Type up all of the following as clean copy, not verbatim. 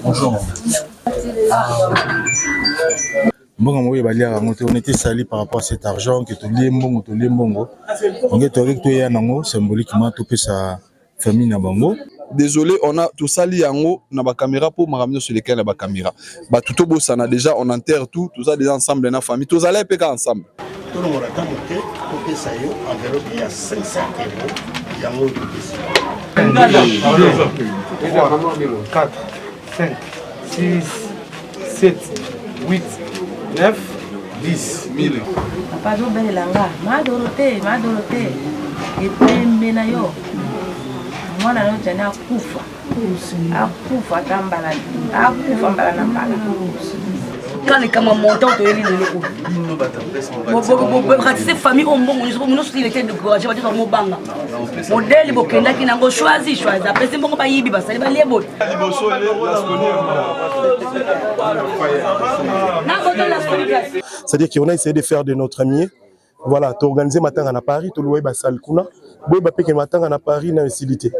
Bonjour. Bon, on était sali par rapport à cet argent que tu limbongo. On est avec toi symboliquement tout sa famille na bango. Désolé, on a tout ça lié na ba caméra pour m'amener sur lesquels la caméra. Bah tout au beau ça déjà on enterre tout ça déjà ensemble dans la famille. Tous allez péter ensemble. Tout le monde a monté pour que ça y est enveloppe il y a 500 €. Yango 4, 5, 6, 7, 8, 9, 10 000. Papa do belanga, ma Dorothée. Et puis menayo. Mwana no jana akufa. Akufa tambala. Akufa mbala na mbala. Quand kama montant to yeli loko. Ratisse famille ombongo nous sur les têtes de courage va dire mobanga. Modèle bokenda ki nango choisi après c'est bongo ba yibi ba sali ba lebo. C'est-à-dire qu'on a essayé de faire de notre ami. Voilà, tu organiser matin à Paris, tu loues salle kuna, boy ba peke matin à Paris na facilité.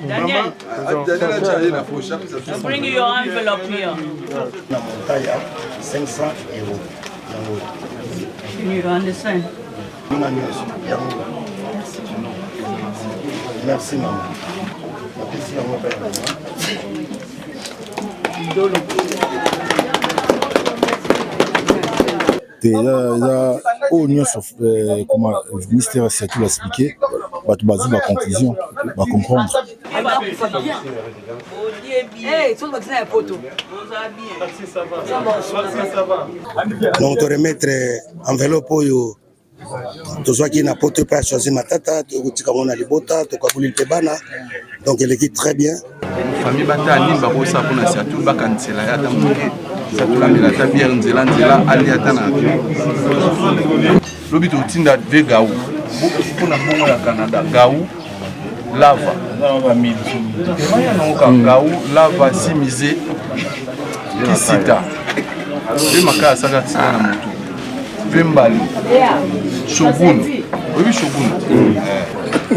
Daniel, bring your envelope here. Na montagne 500 €. You don't understand? Merci maman. Comment le ministère s'est tout expliqué, tu bases la conclusion, va comprendre. Donc, te remettre enveloppe yo. Tu sois qui n'a pas de choisir ma tata, tu as libota, tu as voulu le bana. Donc, elle est très bien. Famille bata nimba ko sa kuna sa tout bakansela ya tamuke. Ça tout la milata bière nzela ali atana. Lobi to tinda de gaou. Kuna bongo ya Canada gaou lava. Maya no gaou lava simisé kisita. Le makaya saka tsana na mutu. Vembali. Shogun. Oui shogun.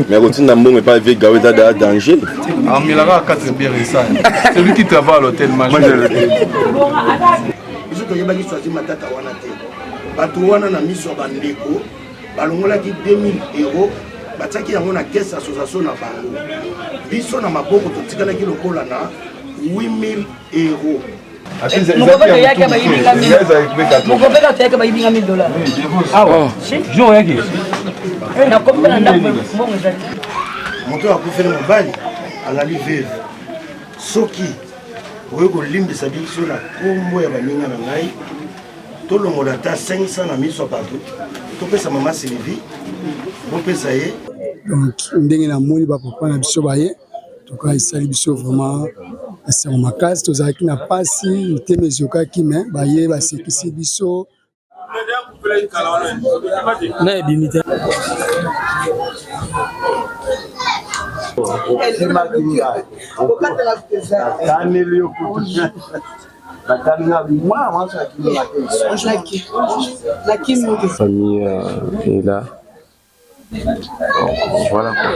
Mais quand tu n'as pas vu gaou dans danger. Ah mais là 4 bières ça. C'est lui qui travaille à l'hôtel major. Biso to yebaki choisir matata wana te. Bato wana na miso bandeko balongolaki 2000 €. Bataki yango na caisse association na bango. Biso na maboko to tikalaki lokola na 8000 €. Moto akufeli mobali azali veve soki oyo kolimbisa biso na kombo ya baninga na ngai tolongola ata 500 na miso bato topesa mama Sylvie bopesa ye. Donc ndenge na moni bapapa na biso baye toka esali biso vraiment asango makasi tozalaki na pasi mitema ezokaki me baye basekisi biso na ebimite famille est là. Donc, voilà quoi.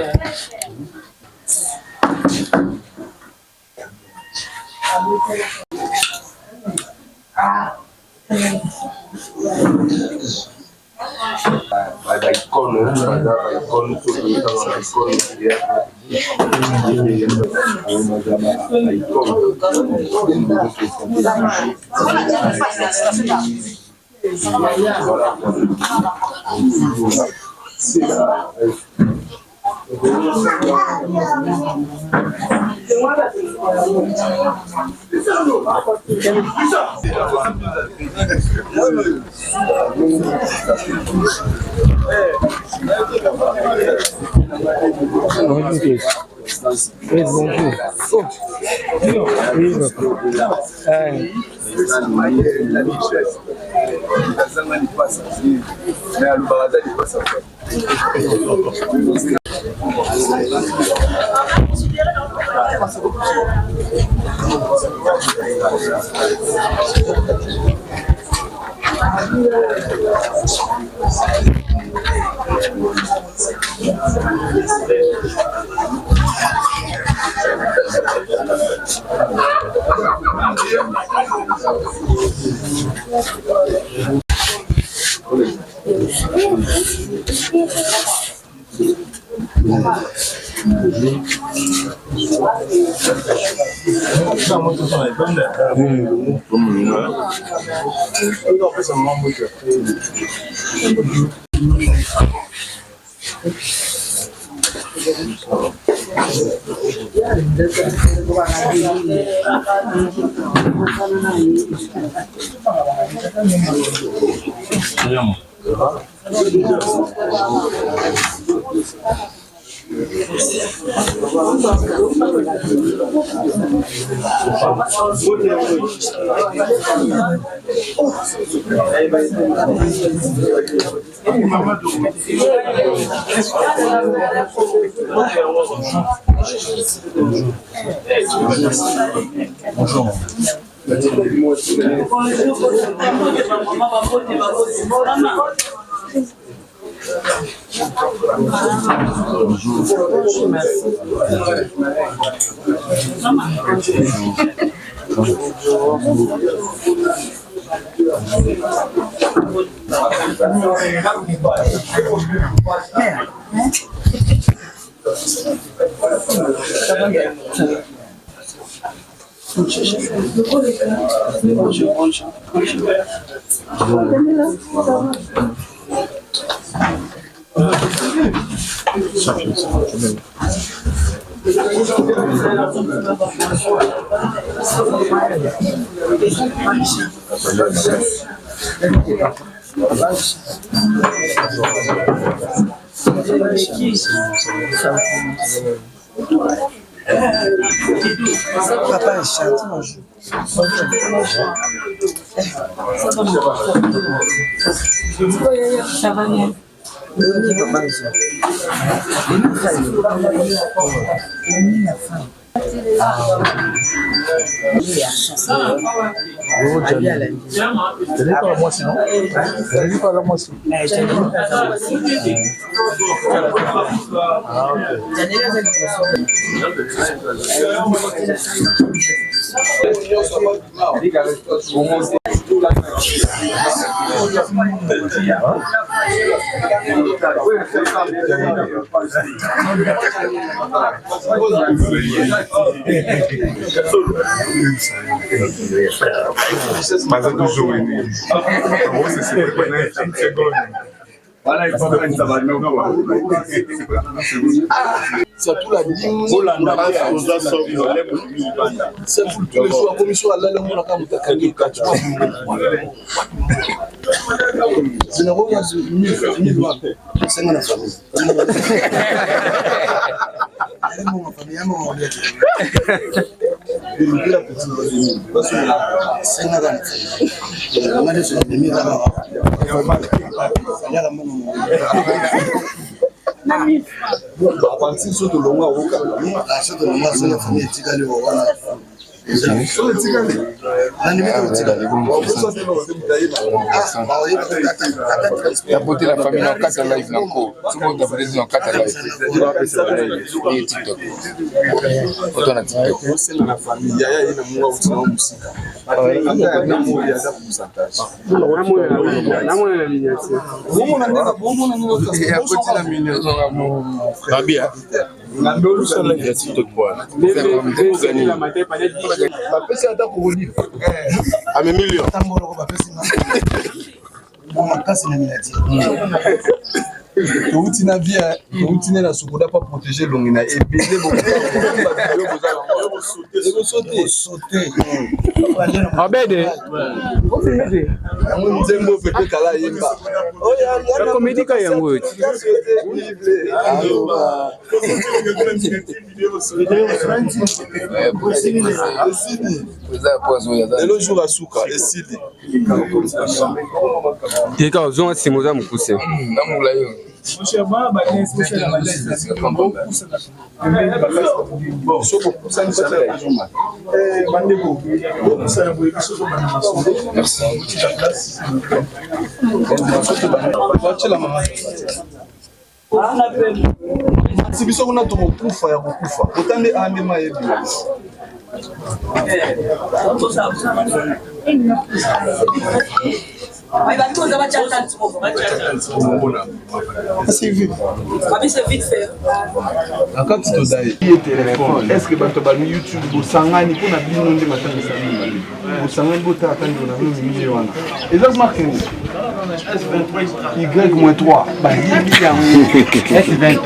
Bonjour. Papa est chanté, moi je. Ça va bien. Mas é do jogo, né? Você se prepara, chegou. Voilà, il faut faire une savane. C'est tout la dîme. C'est pour tous les jours. La commission a l'air de mon account. C'est une remise de 1000 dollars. C'est mon affaire. La beauté de la famille en 4 live encore. Tout le monde a fait en 4 live. Et TikTok. Autant la TikTok. C'est la famille. Il y a une moua où tu as musique. Toutina via, toutina na sukuda pas protéger l'ongina et baiser beaucoup. Sauter. Abede. Nzembo peut kala yemba. La comédie ka yango. Le jour à Souka et Sidi. Tika ozonga simoza mukuse. Si biso kuna tokufa ya kukufa otande ande mayebi akati todaye est-ce que bato bami YouTube bosangani mpona bino nde matangisa bino bosangani botaka ndona bino mimile wana eza marketing Y-3 bayibi yango S23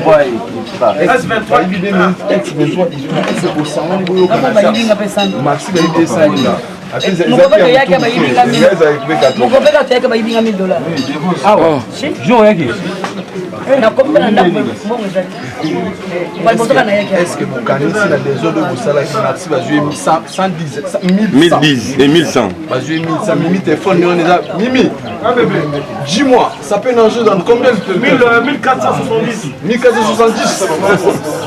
S23 bosangani boyokana maxi bayibi esalinga mokopeka toyaka bayibinga $1000 awa jour yaki nakomela ndako mbongo ezali balibotoka na yaki est-ce que bokanisi na desordre bosalaki maxi bazwi 1010 et 1100 bazwi 1100 mimi téléphone on eza mimi dis-moi ça peut nager dans combien de 1470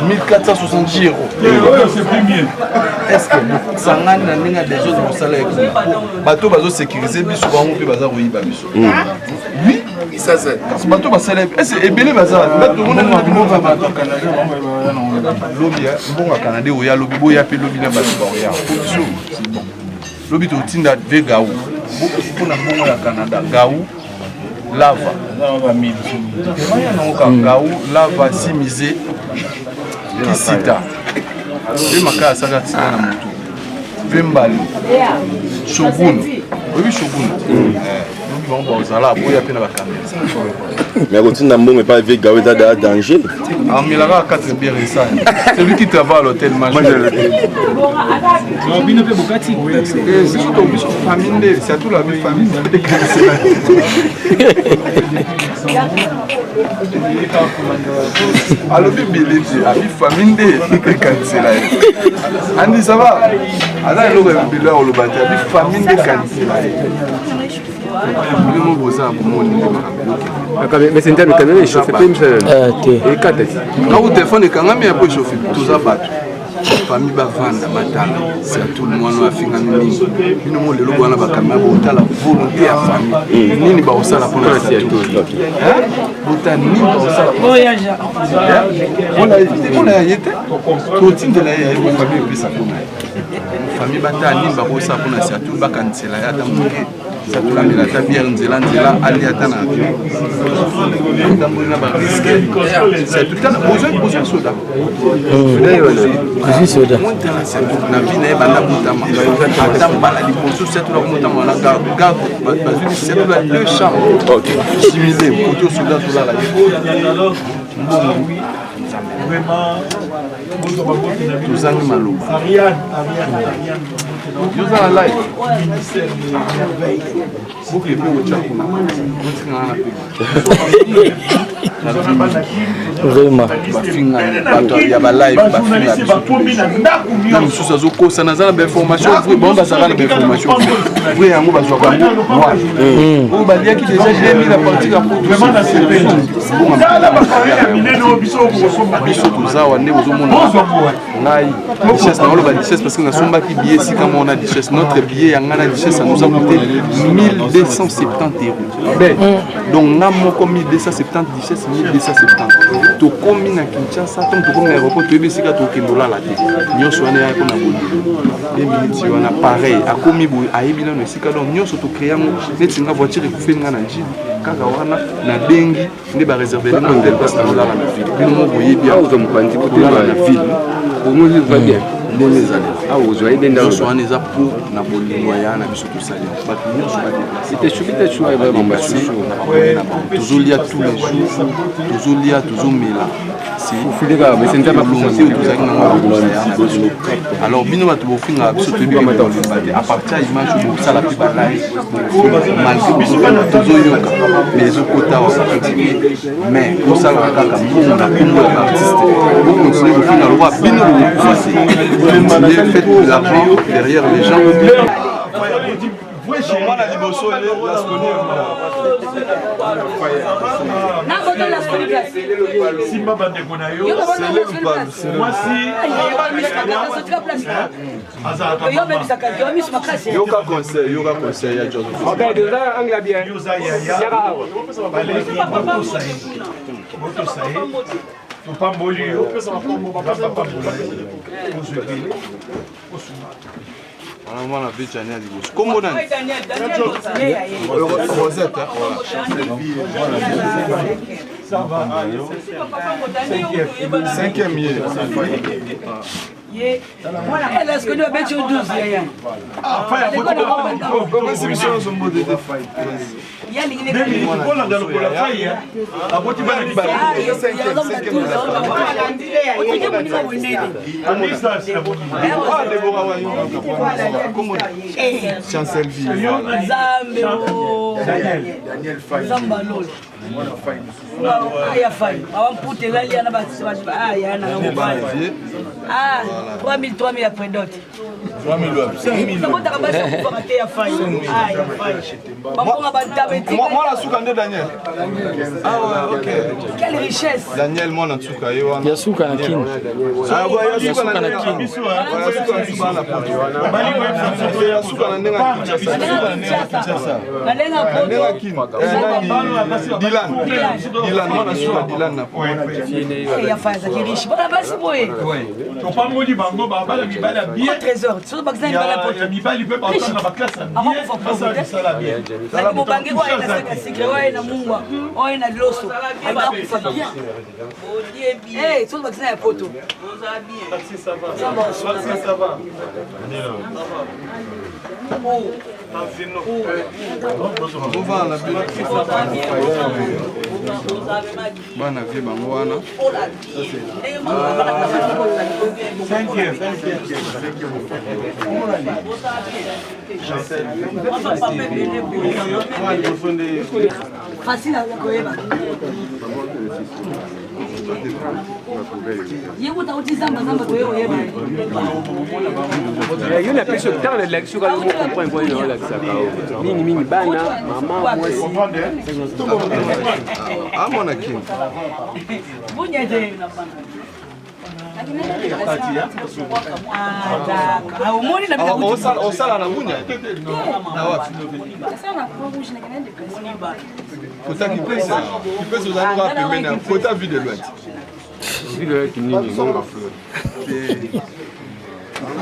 1470 euros c'est plus mieux est-ce que sangani na ndenge desordre bosalaki bato bazo sécuriser biso bango pe baza koyiba biso oui ça c'est bato basala est-ce ebele baza bato mona na bimova bato Canada lobi mbonga Canada oya lobi boya pe lobi na bato baoya c'est bon lobi to tinda de gaou mpona mbongo ya Canada gaou lava maya nangoka gaou lava simise kisita pe makaya saka tina na motu pe mbali shogun oyebi shogun mais quand tu n'as pas vu Gaou dans danger. Ah mais là 4 bières et ça. C'est lui qui travaille à l'hôtel Major. C'est surtout famille, c'est tout la même famille. Alors bébé, abi famille de cancela. Andi ça va. Ada lo bébé là le bâti, abi famille de cancela. Mais c'est un canal chauffé comme ça. Et quand quand vous téléphone quand même un peu chauffé tout ça bat. Famille bavanda matala c'est tout le monde a finga mingi bino mo lelo bwana bakamera botala volonté ya famille nini ba osala pour la c'est tout bota nini ba osala voyage on a yete tout tinde la ya famille pesa kuna famille bata nini ba osala pour la c'est tout bakansela ya tamuke ça tout la mila ta bière nzela ali atana avion ndambo na ba risque c'est tout le besoin soda Kuzi soda. Na vina e banda butama. Atamba la liposo c'est tout la mutama na garde bazuli c'est la deux chambres. OK. Chimiser photo soda tout là la. Tuzangi maloba. Yuza la live. Beaucoup de chakuna. Vraiment. Il y a ba live ba susa zoko sana za ba information vrai bon ba sala ba information vrai yango ba zwa moi o ba lia ki déjà 2000 à partir à pour vraiment na c'est bon là ba terminer no biso to za wa ne bozo mona ngai richesse na lo ba richesse parce que na somba ki billet si comme on a richesse notre billet yanga na richesse ça nous a coûté 1270 euros ben donc na moko 1270 richesse 1270 to komi na Kinshasa tant to komi na aéroport to ebisika to kendola la te nyoso wana ya kona boni 2 minutes wana pareil akomi bo ayebila no esika donc nyoso to créer neti nga voiture ekufenga na njili kaka wana na bengi nde ba réserver na hotel parce que là na ville bino mo boye bien aux hommes quanti pour la ville au moins il va bien les années ah aux joyeux dans nyoso wana eza pour na bolingo ya na biso to salia ba nyoso ba c'était suffisant choix vraiment merci toujours lia tous les jours toujours lia toujours mela c'est mais c'est pas possible alors bino ba to finga biso to bi à partir image de ça la plus balaye malgré biso toujours yoka mais au côté mais pour ça la kaka mbongo na kumbo ya artiste vous continuez de finir le roi bino vous faites de l'argent derrière les gens Mwana liboso le Lasconi. Na boto Lasconi place. Simba bandeko na yo. Mwasi. Yo même ça quand yo mis makasi. Yoka conseil ya Joseph. Ok, déjà angla bien. Yoza ya. Moto sahi. Tupamboli yo. Mwana bicha ni liboso. Kombo nani? Rosette. Ça va. 5e year. Elle est-ce que nous avons 12 yaya. Chancel vie. Daniel Faye. Aya Faye. Awampute lali ana basi aya na ngobani. 3000 après d'autres. 3000 Moi, la souka de Daniel. Ah ouais, ok. Quelle richesse. Daniel, moi, la souka. Il y a souka na kin. Ah ouais, il y a souka na kin. Dylan, moi, la souka Dylan na point. Il y a Faye qui riche. Bon, là-bas, c'est beau. Trésor. Surtout parce que il peut pas entendre dans la classe. Facile à koyeba. Yebo ta uti zamba koyeba. Il y a une personne qui est là, qui comprend quoi il y a là ça. Mini bana, maman, moi aussi. Ah mon akin. Bunyete. osala na bunya kota kipesa ozali kaka pembeni ya kota vie de loite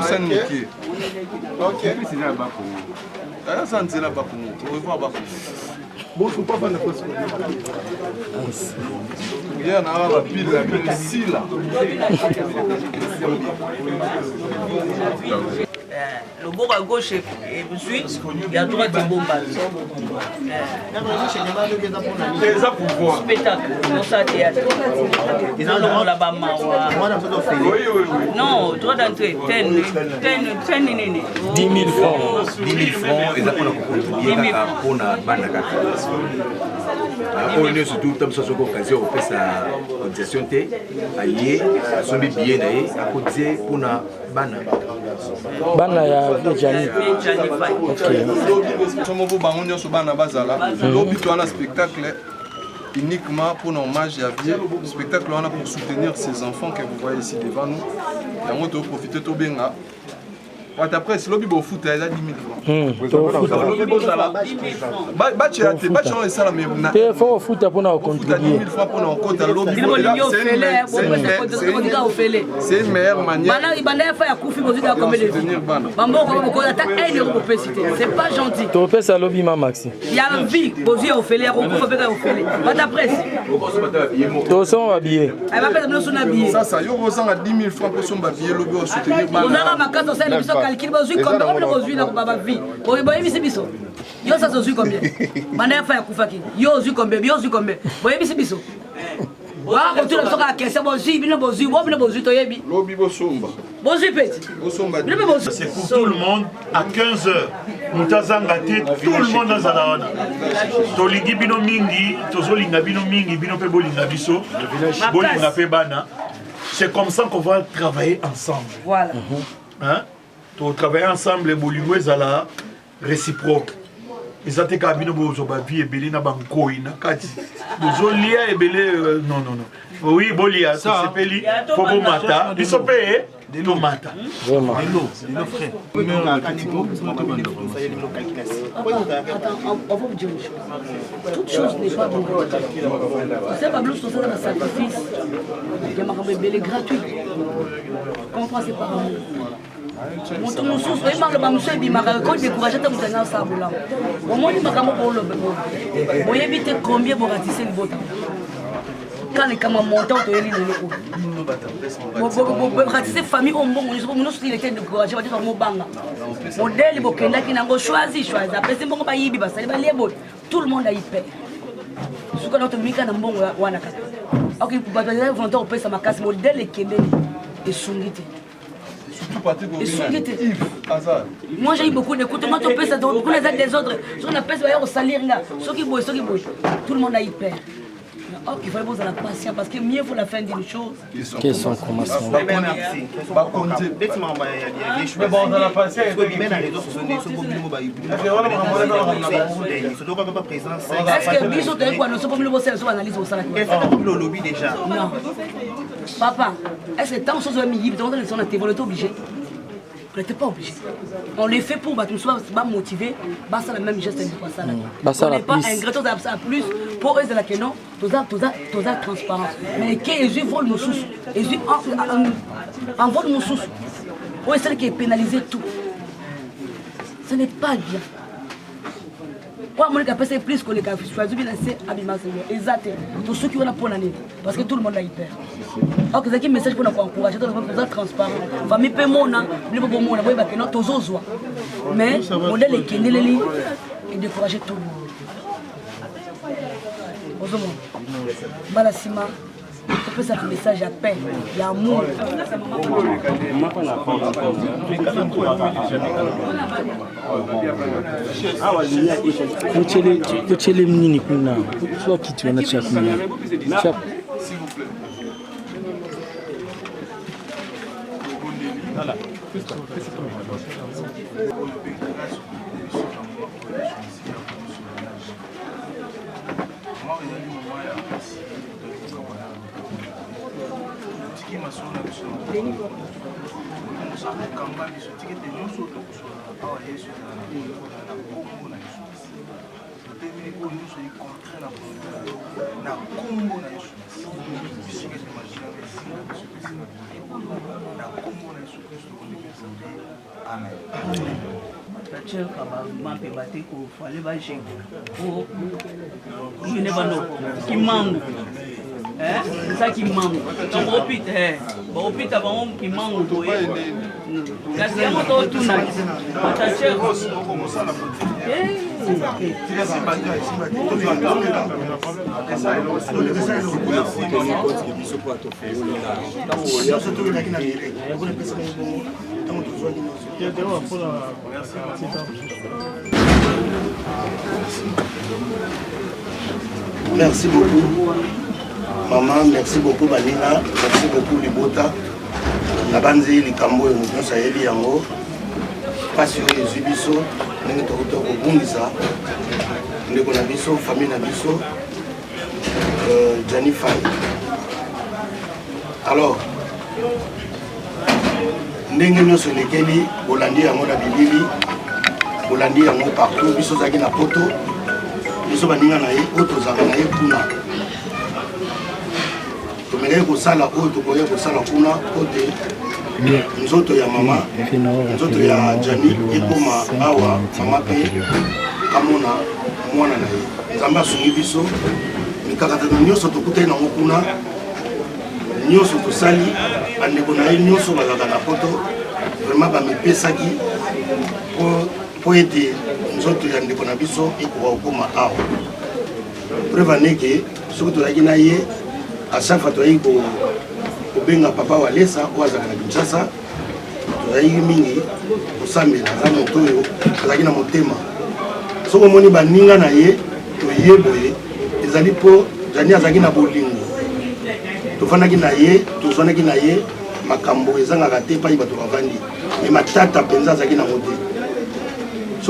osani moke asa nzela bakongo orevoir bakongo boso papa na kosi ya na ba pile la pile sila le bord à gauche est suit, et à droite est bomba. Spectacle, non ça théâtre. Ils ont là-bas. Non, droit d'entrée, 10 000 francs. 10 000 francs, et ça pour la bande. On est surtout comme ça, on fait sa cotisation, aïe, son billet, à côté pour la bande. Bana ya Jani. Somo bango nyonso bana bazala. Lobi to un spectacle uniquement pour un hommage à Vie. Spectacle on a pour soutenir ces enfants que vous voyez ici devant nous. Et on doit profiter to benga. Après, si l'objet au foot, il a 10 000 francs. C'est une meilleure manière de c'est pas gentil. Il y a une vie, il y a calcul bazui combien on bazui na baba vie boy bisi biso yo ça bazui combien bana fa ya kufaki yo zui combien yo zui combien boy bisi biso wa ko tu na soka kese bazui bino bazui bo bino bazui to yebi lobi bosomba bazui petit bosomba c'est pour tout le monde à 15h mutazanga te tout le monde dans zalawana tolingi bino mingi tozolinga bino mingi bino pe bolinga biso bolinga pe bana c'est comme ça qu'on va travailler ensemble voilà hein? Pour travailler ensemble, les bolingo est réciproque. eza te kaka bino bozwa bavie ebele na bankoi na kati bozolia ebele non oui bolia tosepeli po bomata biso mpe tomata toute chose n'est pas bon. C'est pas bleu, c'est un sacrifice. Il y a ma belle gratuit. Comprends, c'est pas bon. Moto mosusu oyebanga bamosu ebimaka ko découragé te moto anga osabula omoni makambo booloba boyebi te combien boratise libota quand ekama montant toyeli lelo boratise famille oyo mbongo nyonso il était découragé badika mobanga modele bokendaki nango choisi apesi mbongo bayibi basali balie boye tout le monde a hyper suka na tomika na mbongo wana kaka ok bato ya volontaire opesa makasi modele ekendeli esungi te. Moi j'ai eu beaucoup d'écoute, moi tu peux beaucoup les des autres, on appelle ça au salir ceux qui boivent, tout le monde a hyper. Ok, il faut avoir la patience parce que mieux vaut la fin d'une chose. Quels sont commencement? Est-ce que bisous de quoi nous sommes le bosser sur analyse au salaire? Le lobby déjà. Non. Papa, est-ce que tant de choses sont mises, tant de choses sont obligé? On n'était pas obligé. On les fait pour que nous soyons motivés, c'est la même geste que ça. On n'est pas ingrat, ça plus pour eux, c'est la que non, tout ça transparent. Mais qui est vol nos sous, et en vol nos sous, ou est celle qui est pénalisée tout. Ce n'est pas bien. Moi, je pense plus que les gars, je suis laissé abîmer exactement. Tous ceux qui ont la peau l'année, parce que tout le monde a hyper. Alors que c'est un message pour nous encourager, pour nous transparent. Famille peut mona, nous pouvons mona, nous pouvons tous oser. Mais le modèle est qu'il est décourager tout le monde. Osons, Balasima, tu peux faire un message à paix, l'amour. Uchele mnini kuna kwa kitu anacha kuna C'est ça qui manque. On opite avant qui manque. Merci beaucoup. Maman, merci beaucoup Banina, merci beaucoup Libota. La banzi likambo et nous saeli yango. Passion et biso, nous to bungisa. Nous ko na biso, famille na biso. Jenny Faye. Alors, ndenge nyo so lekeli bolandi yango na bilili. Bolandi yango partout biso zaki na poto. Biso baninga na ye auto zaka na ye kuna. Tomele ko sala auto ko ye ko sala kuna kote nzoto ya mama nzoto ya Jani ekoma awa mama pe kamona mwana na ye nzamba sungi biso mikakata nyonso tokutai na kuna nyonso tosali bandeko na ye nyonso bazaka na poto vraiment bamipesaki po ete nzoto ya ndeko na biso ekoka kokoma awa preuve aneke soki tozalaki na ye à chaque fois toyei kobenga papa walesa oyo azalaka na Kinshasa toyei mingi kosambela aza moto oyo azalaki na motema soki omoni baninga na ye toye boye ezali mpo Jani azalaki na bolingo tofandaki na ye tozwanaki na ye makambo ezangaka te epai bato bavandi me matata mpenza azalaki nango te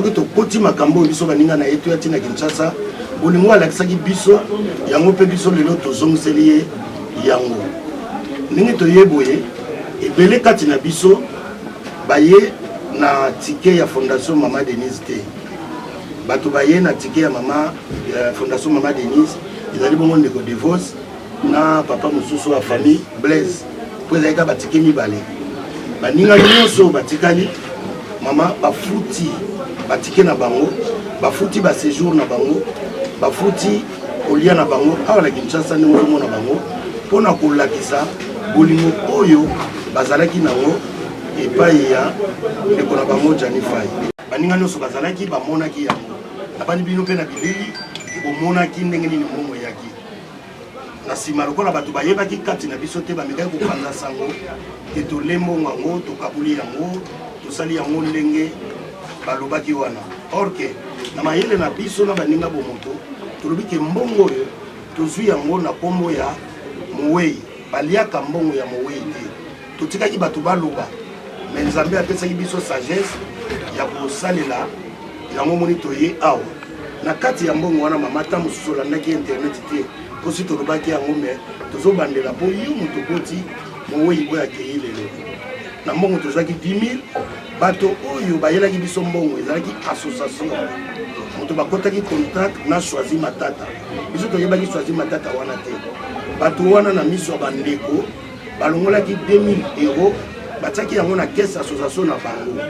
soki tokoti makambo biso baninga na ye toyati na Kinshasa bolingo alakisaki biso yango mpe biso lelo tozongiseli ye yango ndenge toyeboye ebele kati na biso baye na tike ya fondation Mama Denise te bato baye na tike ya mama fondation Mama Denise ezali bongo ndeko Devos na papa mosusu wa famille Blaise po ezalika batike mibale baninga nyonso batikali mama bafuti batike na bango bafuti ba séjour na bango bafuti kolia na bango awa na Kinshasa ndenge ozomona bango mpona kolakisa bolingo oyo bazalaki nango epai ya ndeko na bango Jani Fai baninga nyonso bazalaki bamonaki yango nabandi bino mpe na bilili bomonaki ndenge nini mbongo eyaki na nsima lokola bato bayebaki kati na biso te bamekaki kopanza sango te tolembongo yango tokabuli yango tosali yango ndenge balobaki wana orke na mayele na biso na baninga bomoto tolobi ke mbongo oyo tozwi yango na kombo ya mowei baliaka mbongo ya mowei te totikaki bato baloba me nzambe apesaki biso sagesse ya kosalela yango moni toye awa na kati ya mbongo wana mama ta mosusu olandaki internet te posi tolobaki yango me tozobandela mpo yo moto boti mowei oyo akei lelo na mbongo tozwaki 10 000 bato oyo bayelaki biso mbongo ezalaki association moto bakotaki contact na Choisi Matata biso toyebaki Choisi Matata wana te bato wana na miso ya bandeko balongolaki 2000 euros batiaki yango na caisse association na bango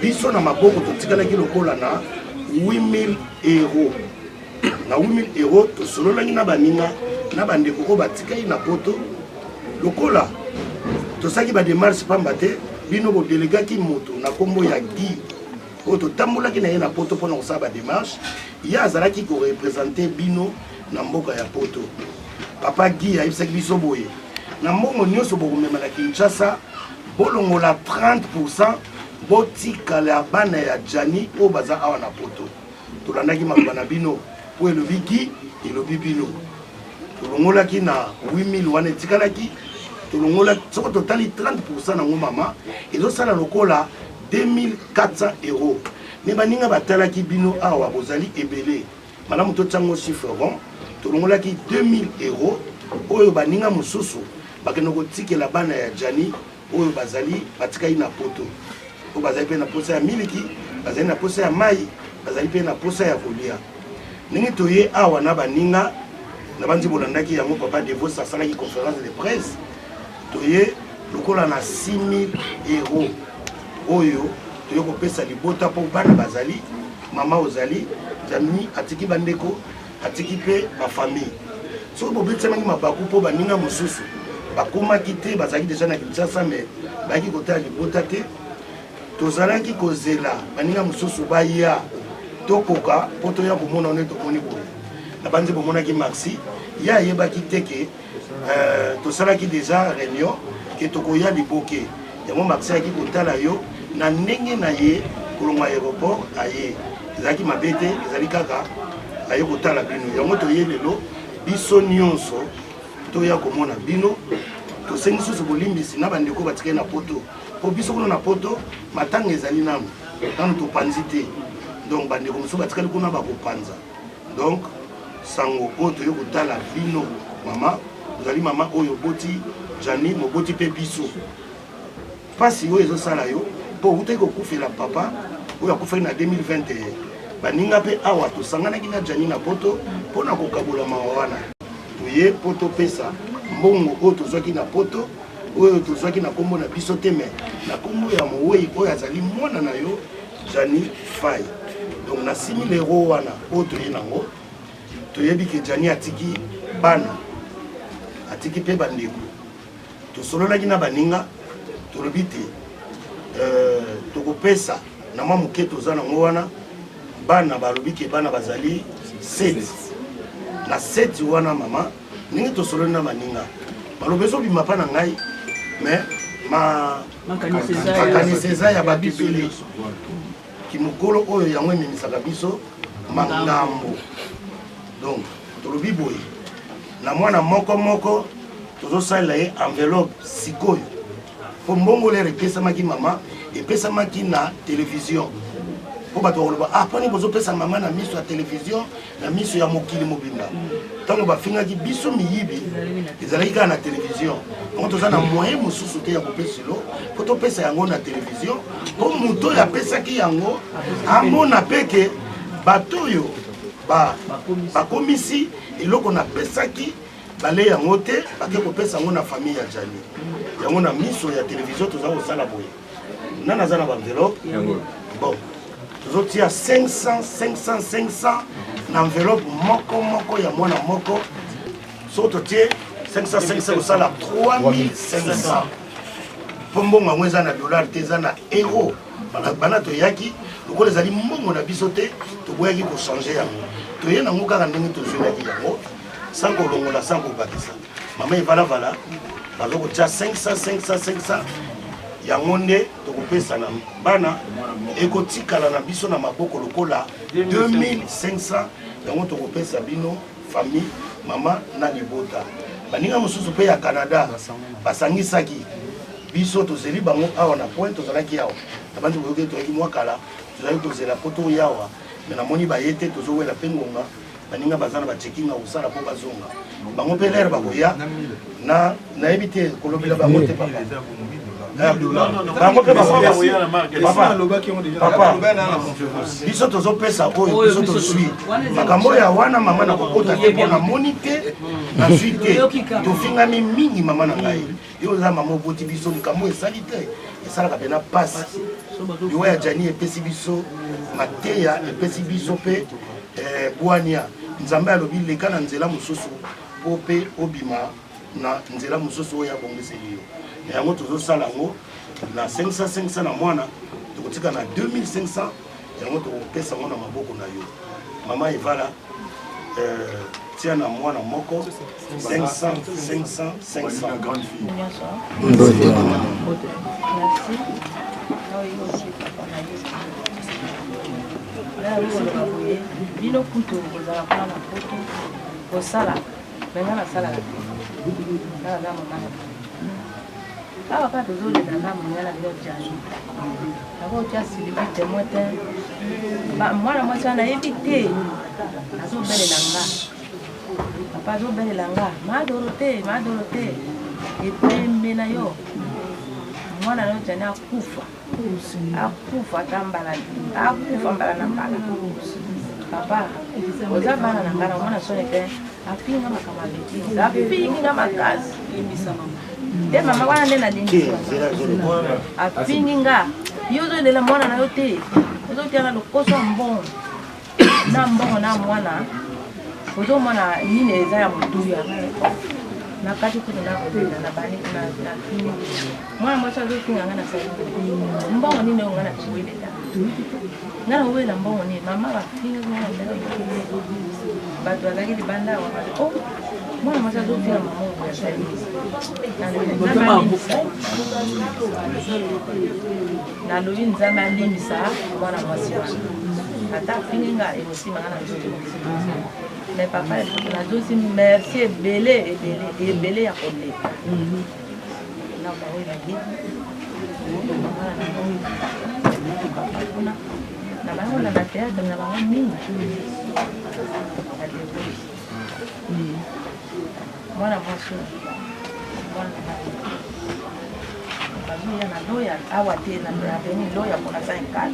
biso na maboko totikalaki lokola na 8000 euros na 8000 euros tosololaki na baninga na bandeko oyo batikaki na poto lokola tosaki badémarche pamba te bino bodelegaki moto na kombo ya Guy oyo totambolaki na ye na poto mpona kosala badémarche ye azalaki korepresente bino na mboka ya poto papa Guy ayebisaki biso boye na mbongo nyonso bokomema na Kinshasa bolongola 30% botikala ya bana ya Jani oyo baza awa na poto tolandaki maloba na bino po elobi Guy elobi bino tolongolaki na 8000 wana etikalaki tolongola soko totali 30% nango mama ezosala lokola 2400 euros me baninga batalaki bino awa bozali ebele malamu totiango chiffre rond tolongolaki 2000 euros oyo baninga mosusu bakende kotikela bana ya Jani oyo bazali batikali na poto oyo bazali mpe na posa ya miliki bazali na posa ya mai bazali mpe na posa ya kolia ndenge toye awa na baninga na banzi bolandaki yango papa Devos asalaki conférence de presse toye lokola na 6000 euros oyo toye kopesa libota mpo bana bazali mama ozali Jani atiki bandeko atiki mpe bafamille soki bobetisamaki mabaku mpo baninga mosusu bakomaki te bazalaki deja na Kinshasa me bayaki kotala libota te tozalaki kozela baninga mosusu baya tokoka mpo toya komona one tomoni boye na banzi bomonaki Maxi ye ayebaki te ke tosalaki deja réunion ke tokoya liboke yango Maxi ayaki kotala yo na ndenge na ye kolongwa aéroport aye ezalaki mabe te ezali kaka aye kotala bino yango toye lelo biso nyonso toya komona bino tosengi susu bolimbisi na bandeko batikali na poto po biso kuna na poto matanga ezali nanu topanzi te donc bandeko mosusu batikali kuna bakopanza donc sango oyo toye kotala bino mama ozali mama oyo boti Jani moboti mpe biso mpasi oyo ezosala yo mpo outaki kokufela papa oyo akufaki na 2021 baninga mpe awa tosanganaki na Jani na poto mpona kokabola mawa wana toye mpo topesa mbongo oyo tozwaki na poto oyo tozwaki na kombo na biso te me na kombo ya mowei oyo azali mwana na yo Jani Fai donc na 6000 euros wana oyo toye nango toyebi ke Jani atiki bana atiki mpe bandeko tosololaki na baninga tolobi te tokopesa na mwa moke toza nango wana bana balobi ke bana bazali 7 na 7 wana mama ndenge tosololi na baninga balobi ezobima mpa na ngai me makanisi eza ya bato ebele kimokolo oyo yango ememisaka biso mangambo donc tolobi boye na mwana moko tozosalela ye enveloppe sikoyo po mbongo lere epesamaki mama epesamaki na télévision po bato bakoloba ah poni bozopesa mama na miso ya télévision na miso ya mokili mobimba ntango bafingaki biso miyibi ezalaki kaka na télévision yango toza na moyen mosusu te ya kopesa elo po topesa yango na télévision po moto oyo apesaki yango amona peke bato oyo bakomisi eloko napesaki bale yango te bake kopesa yango na famille ya jani yango na miso ya télévision toza kosala boye nana aza na baenveloppe bon tozotia 500 na enveloppe moko ya mwana moko so totie 500 kosala 3500 po mbongo yango eza na dollar te eza na euro bana toyaki lokola ezali mbongo na biso te toboyaki kochange yango toye nango kaka ndenge tozwinaki yango sans kolongola sans kobakisa mama evalavala bazo kotia 500 yango nde tokopesa na bana ekotikala na biso na maboko lokola 2500 yango tokopesa bino famille mama na libota baninga mosusu mpe ya Canada basangisaki biso tozeli bango awa na point tozalaki awa tabandi boyoki toyaki mwakala tozalaki tozela po toyawa me namoni baye te tozowela mpe ngonga baninga baza na bacekinga kosala mpo bazonga bango mpe lere bakoya nayebi te kolobela bango te papa biso tozopesa oyo biso tozwi makambo ya wana mama na kokota te mpo namoni te nazwi te tofingami mingi mama na ngai yo oza mama oboti biso likambo esali te esalaka pena pasi liwa ya jani epesi biso mateya epesi biso mpe bwania nzambe alobi leka na nzela mosusu mpo mpe obima na nzela mosusu oyo abongiseli yo yango tozosala yango na 500 na mwana tokotika na 2500 yango tokopesa yango na maboko na yo mama evala tia na mwana moko 500 bino kutu kozala kuna na poto kosala menga nasala na mama awa kaka tozolela nga monyala lelo jani nakotia silibi témoin te mwana mwasi wana nayebi te azobelela nga papa azobelela nga madoro te epembe na yo mwana lelo jani akufa mbala na mbala papa oza bana na nga na mwana sone te afinga makambo abetisi afinga makasi te mama wana nde nalingi afingi nga yo ozolela mwana na yo te ozotia na lokoso ya mbongo na mbongo na mwana ozomona nini eza ya motuya nakati kutu nakobela na fini mwana mwasi azofinga nga na sali mbongo nini oyo nga na kowelela nga na kowela mbongo nini mama bafinga nga na ndela bato bazalaki libanda awa mwana mwasi azofinga mama oyo ya sali nalobi nzambe alimisa mwana mwasi wana ata afingi nga emosima nga na nzoto mais papa nazosi merci ebele ya koleka na bango elagi na bango na teatre na bango mingi mwana mwasi bazoya na loya awa te na aveni loya mpona 54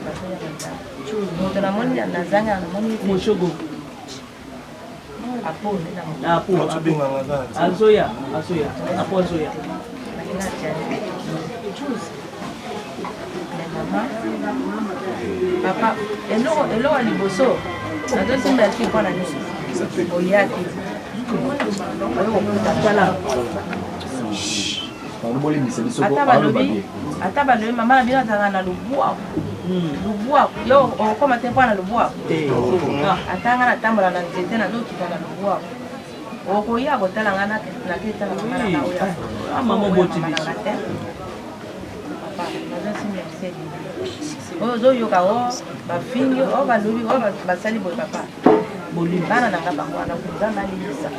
bazoya na moto namoni nazanga namoni moshogo azoya papa eloko ya liboso nazosimba yaki mpona nini oyaki ata balobi mama na bino azalaka na lubwaku yo okoma te mpo na lubwaku atanga natambola na nzete nazokita na lubwaku okoya kotala nga naketala mama obotibiso oyo ozoyoka o bafingi o balobi o basali boye papa bana nanga bango wana nzambe alimisa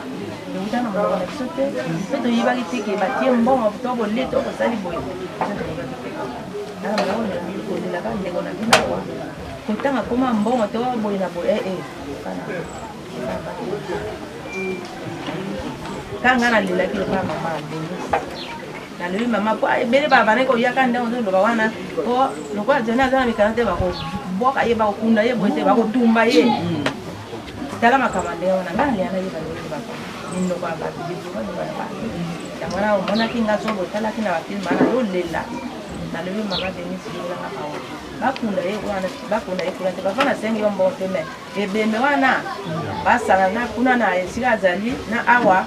Tokuta na mbongo na biso te. Mpe toyibaki te ke batie mbongo tokole tokosali boye. Nana mbongo na kolelaka ndeko na bino kwa. Kotanga koma mbongo te wa boye na boye. Kanga na lelaki lokola mama na lui mama po ebele babana ko yaka nde ozo loba wana po lokola jana za mikana te bako boka ye bako kunda ye bote bako tumba ye tala makamande wana ngale ana ye bako nindo kwa ba bibi ko ba ba tamara mona kinga sobo tala kina wakili mana yo lela na lui mama Denis yula ngapa bakunda ye wana bakunda ye kulante bafana sengi yombo teme ebeme wana basala na kuna na esika zali na awa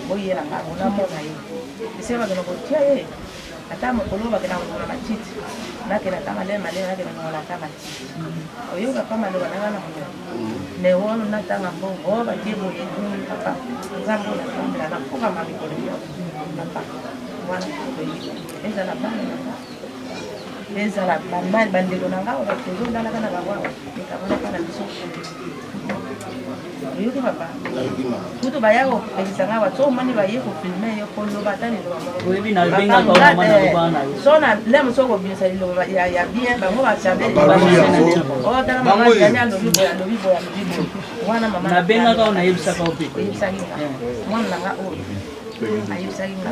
boye na bango na mona ye sema kana kotia ye ata mokolo ba kana ngona matiti na kana tama le male na kana ngona tama matiti oyo ba kama lo bana na mona ne wono na tanga bongo ba tibo ye ni papa zambo na tamba na kuka mami ko yo papa wana eza la bana eza la bana bandeko na ngao ba tezo ndala kana ba wao nikamona kana biso Yuki papa. Kutu bayako ekisanga wato mani bayeko filmer yo kondo batani lo mama. Webi na benga kwa mama na bana. So na lemo soko bisa lo ya bien bango ba chabe. Oh tala mama janya lo bibo. Wana mama. Na benga kwa na yebisa kwa opi. Yebisa kinga. Mwana nga o. Ayebisa kinga.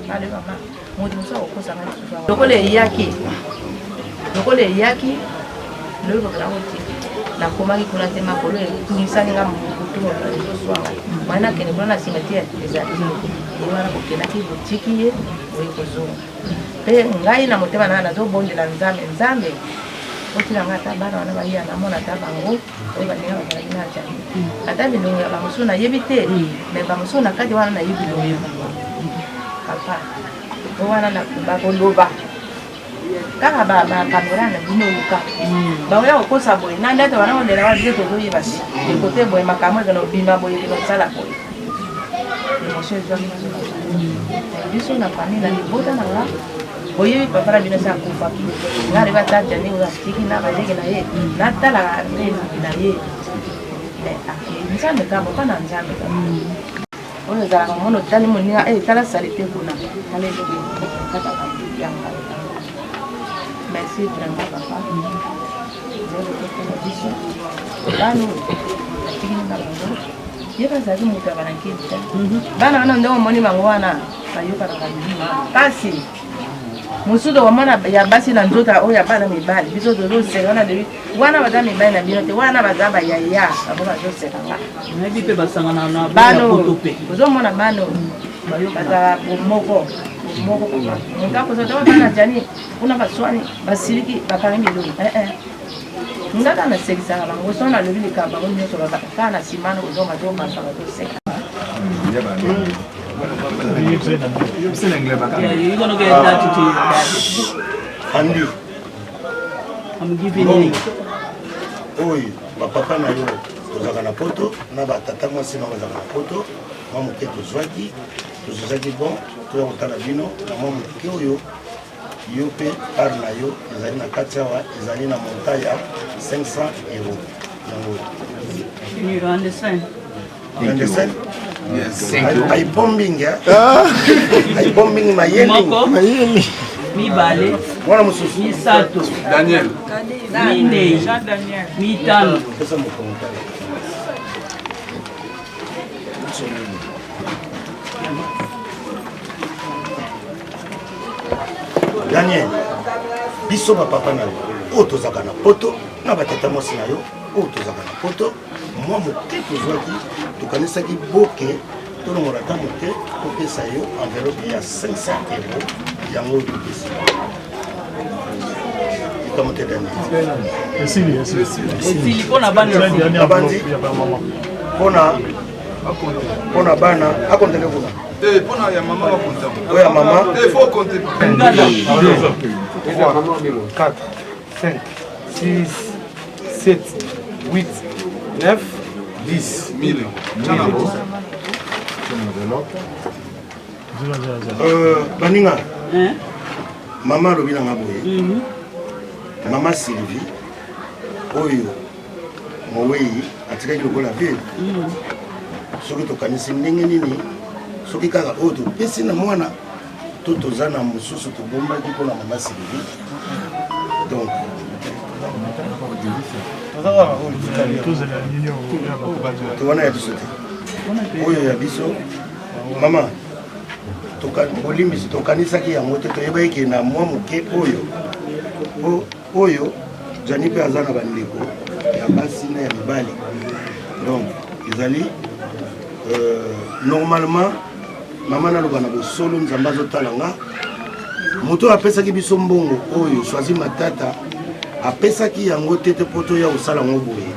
Bale mama. Modi muso okosa ngani suwa. Lokole yaki. Lo ko kana oti. Na komaki kuna tema kolo tunisani nga mkutu wa mwana kene kuna simetia ezali wana kokena ki boutique ye oikozo pe ngai na motema na nazo bondela nzambe otina ngata bana wana baya na mona ta bango oyo balinga bakala kina cha ata bilongo ya bamusu na yebite me bamusu na kati wana na yibilongo papa wana na bakoloba kaka ba kamera na bino luka ba oya kosa boy na ndata wana ondela wa bile to doye basi ekote boy makamwe kana bimba boy ko sala boy monsieur Jean biso na famille na libota na nga boye papa bino sa kufa ki ngare ba tata ni ura tiki na balege na ye na tala na ye nzambe kabo kana nzambe oyo za mono tali moninga tala salite kuna kale kata yanga. Merci vraiment papa. Bano atigini na bango. Yeba zazi muta banakita. Bana wana ndio moni bango wana bayoka na kanini. Kasi musudo wamana ya basi na nzota oya bana mibali. Biso dozo sengana de wana baza mibali na binote wana baza ba yaya abo bazo sengana. Na bipe basangana na bano ozo mona bano bayoka za moko kwa ngako zote bana jani una baswani basiriki bakanga milulu ngaka na sekisa bango sona lobili ka bango nyoso bakaka na simano uzoma to masa to seka you gonna get that to Andy I'm giving you oyi papa na yo tozaka na poto na batata mwasi na bazaka na poto mwa moke tozwaki bon toya kotala bino na mwa moke oyo yo mpe par na yo ezali na kati awa ezali na monta ya 500 €. You understand? You understand? Yes. I bombing mayeli. Mibale. Mwana mususu. Misato. Daniel. Mine. Jean Daniel. Mitano. Daniel, biso ba papa na yo, o tozaka na poto, na batata mwasi na yo, o tozaka na poto, mwa moke tozwaki, tokanisaki boke, tolongola ta moke, topesa yo enveloppe ya 500 €, yango topesa. Comment te Daniel? Esili pona bana pona bana akontele kuna. Pona ya mama wa konta. Oya mama. Faut compter. 4, 5, 6, 7, 8, 9, 10 000. Baninga. Mama lobi na ngaboye. Mama Sylvie. Oyo. Mowei atikaki lokola vile. soki tokanisi ndenge nini soki kaka oyo topesi na mwana to toza na mosusu tobombaki mpona mama Sylvie donc towana ya biso te oyo ya biso mama bolimbisi tokanisaki yango te toyebaki ke na mwa moke oyo jani mpe aza na bandeko ya basi na ya mibali donc ezali normalement mama naloba na bosolo nzambe azotala nga moto apesaki biso mbongo oyo Choisi Matata apesaki yango te te poto ya kosala yango boye